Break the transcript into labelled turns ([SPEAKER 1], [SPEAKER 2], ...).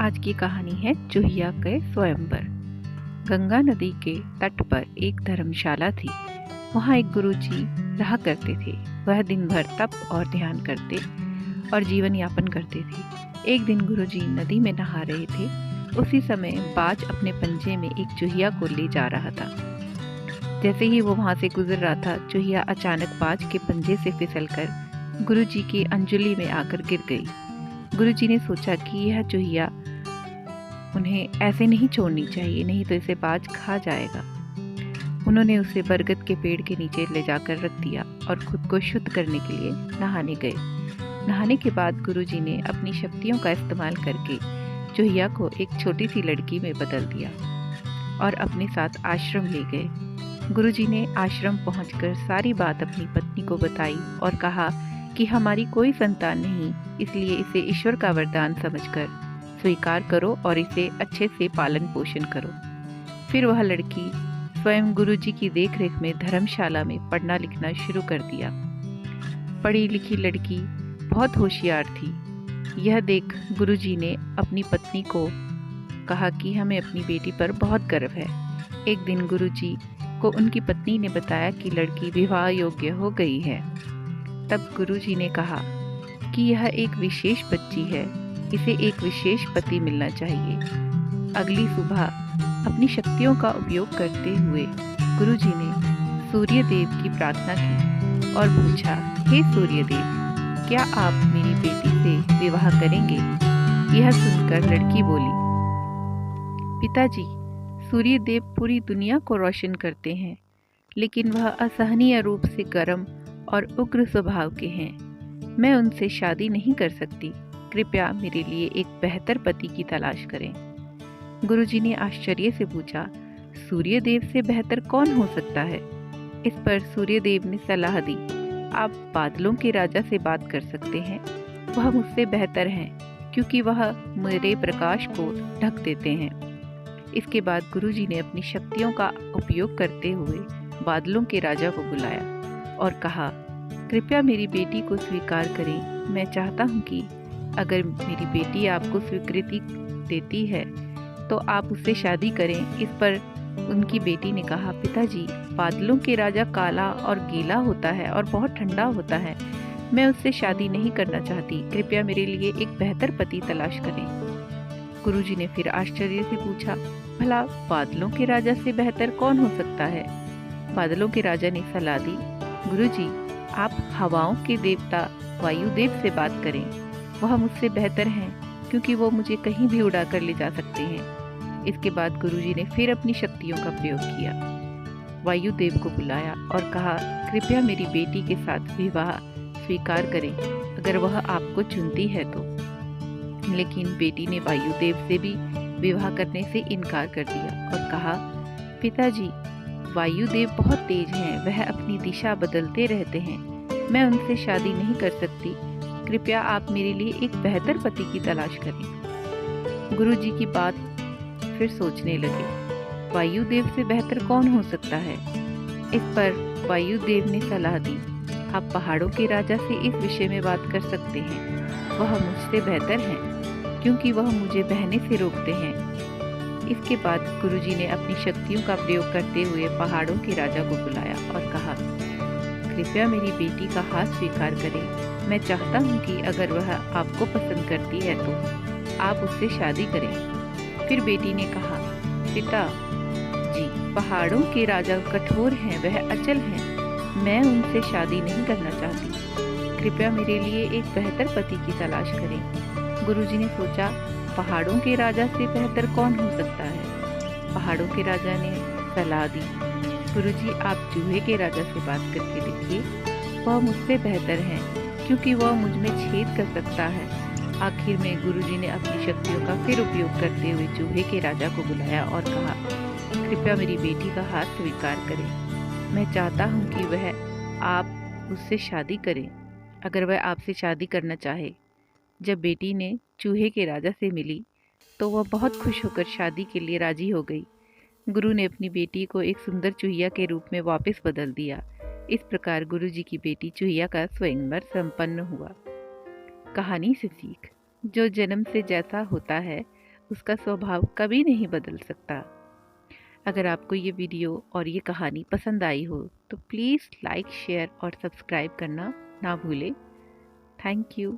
[SPEAKER 1] आज की कहानी है चूहिया के स्वयंवर। गंगा नदी के तट पर एक धर्मशाला थी। वहाँ एक गुरुजी रहा करते थे। वह दिन भर तप और ध्यान करते और जीवन यापन करते थे। एक दिन गुरुजी नदी में नहा रहे थे। उसी समय बाज अपने पंजे में एक चूहिया को ले जा रहा था। जैसे ही वो वहाँ से गुजर रहा था, चूहिया अचानक बाज के पंजे से फिसलकर गुरुजी की अंजलि में आकर गिर गई। गुरुजी ने सोचा कि यह चूहिया उन्हें ऐसे नहीं छोड़नी चाहिए, नहीं तो इसे बाज खा जाएगा। उन्होंने उसे बरगद के पेड़ के नीचे ले जाकर रख दिया और खुद को शुद्ध करने के लिए नहाने गए। नहाने के बाद गुरुजी ने अपनी शक्तियों का इस्तेमाल करके चूहिया को एक छोटी सी लड़की में बदल दिया और अपने साथ आश्रम ले गए। गुरुजी ने आश्रम पहुंचकर सारी बात अपनी पत्नी को बताई और कहा कि हमारी कोई संतान नहीं, इसलिए इसे ईश्वर का वरदान समझकर स्वीकार करो और इसे अच्छे से पालन पोषण करो। फिर वह लड़की स्वयं गुरुजी की देखरेख में धर्मशाला में पढ़ना लिखना शुरू कर दिया। पढ़ी लिखी लड़की बहुत होशियार थी। यह देख गुरुजी ने अपनी पत्नी को कहा कि हमें अपनी बेटी पर बहुत गर्व है। एक दिन गुरुजी को उनकी पत्नी ने बताया कि लड़की विवाह योग्य हो गई है। तब गुरुजी ने कहा कि यह एक विशेष बच्ची है, इसे एक विशेष पति मिलना चाहिए। अगली सुबह अपनी शक्तियों का उपयोग करते हुए गुरुजी ने सूर्य देव की प्रार्थना की और पूछा, हे सूर्य देव, क्या आप मेरी बेटी से विवाह करेंगे? यह सुनकर लड़की बोली, पिताजी, सूर्य देव पूरी दुनिया को रोशन करते हैं, लेकिन वह असहनीय रूप से गर्म और उग्र स्वभाव के हैं। मैं उनसे शादी नहीं कर सकती। कृपया मेरे लिए एक बेहतर पति की तलाश करें। गुरुजी ने आश्चर्य से पूछा, सूर्य देव से बेहतर कौन हो सकता है? इस पर सूर्य देव ने सलाह दी, आप बादलों के राजा से बात कर सकते हैं। वह मुझसे बेहतर हैं, क्योंकि वह मेरे प्रकाश को ढक देते हैं। इसके बाद गुरुजी ने अपनी शक्तियों का उपयोग करते हुए बादलों के राजा को बुलाया और कहा, कृपया मेरी बेटी को स्वीकार करें। मैं चाहता हूँ कि अगर मेरी बेटी आपको स्वीकृति देती है तो आप उससे शादी करें। इस पर उनकी बेटी ने कहा, पिताजी, बादलों के राजा काला और गीला होता है और बहुत ठंडा होता है। मैं उससे शादी नहीं करना चाहती। कृपया मेरे लिए एक बेहतर पति तलाश करें। गुरुजी ने फिर आश्चर्य से पूछा, भला बादलों के राजा से बेहतर कौन हो सकता है? बादलों के राजा ने सलाह दी, गुरुजी, आप हवाओं के देवता वायुदेव से बात करें। वह मुझसे बेहतर हैं, क्योंकि वो मुझे कहीं भी उड़ा कर ले जा सकते हैं। इसके बाद गुरुजी ने फिर अपनी शक्तियों का प्रयोग किया। वायुदेव को बुलाया और कहा, कृपया मेरी बेटी के साथ विवाह स्वीकार करें, अगर वह आपको चुनती है तो। लेकिन बेटी ने वायुदेव से भी विवाह करने से इनकार कर दिया और कहा, पिताजी, वायुदेव बहुत तेज हैं, वह अपनी दिशा बदलते रहते हैं। मैं उनसे शादी नहीं कर सकती। कृपया आप मेरे लिए एक बेहतर पति की तलाश करें। गुरुजी की बात फिर सोचने लगे, वायुदेव से बेहतर कौन हो सकता है? इस पर वायुदेव ने सलाह दी, आप पहाड़ों के राजा से इस विषय में बात कर सकते हैं। वह मुझसे बेहतर हैं, क्योंकि वह मुझे बहने से रोकते हैं। इसके बाद गुरुजी ने अपनी शक्तियों का प्रयोग करते हुए पहाड़ों के राजा को बुलाया और कहा, कृपया मेरी बेटी का हाथ स्वीकार करें। मैं चाहता हूँ कि अगर वह आपको पसंद करती है तो आप उससे शादी करें। फिर बेटी ने कहा, पिता जी, पहाड़ों के राजा कठोर हैं, वह अचल हैं। मैं उनसे शादी नहीं करना चाहती। कृपया मेरे लिए एक बेहतर पति की तलाश करें। गुरुजी ने सोचा, पहाड़ों के राजा से बेहतर कौन हो सकता है? पहाड़ों के राजा ने सलाह दी, गुरुजी, आप चूहे के राजा से बात करके देखिए। वह मुझसे बेहतर हैं, क्योंकि वह मुझ में छेद कर सकता है। आखिर में गुरुजी ने अपनी शक्तियों का फिर उपयोग करते हुए चूहे के राजा को बुलाया और कहा, कृपया मेरी बेटी का हाथ स्वीकार करें। मैं चाहता हूँ कि वह आप उससे शादी करें, अगर वह आपसे शादी करना चाहे। जब बेटी ने चूहे के राजा से मिली तो वह बहुत खुश होकर शादी के लिए राजी हो गई। गुरु ने अपनी बेटी को एक सुंदर चूहिया के रूप में वापस बदल दिया। इस प्रकार गुरुजी की बेटी चूहिया का स्वयंवर संपन्न हुआ। कहानी से सीख, जो जन्म से जैसा होता है उसका स्वभाव कभी नहीं बदल सकता। अगर आपको ये वीडियो और ये कहानी पसंद आई हो तो प्लीज़ लाइक, शेयर और सब्सक्राइब करना ना भूलें। Thank you.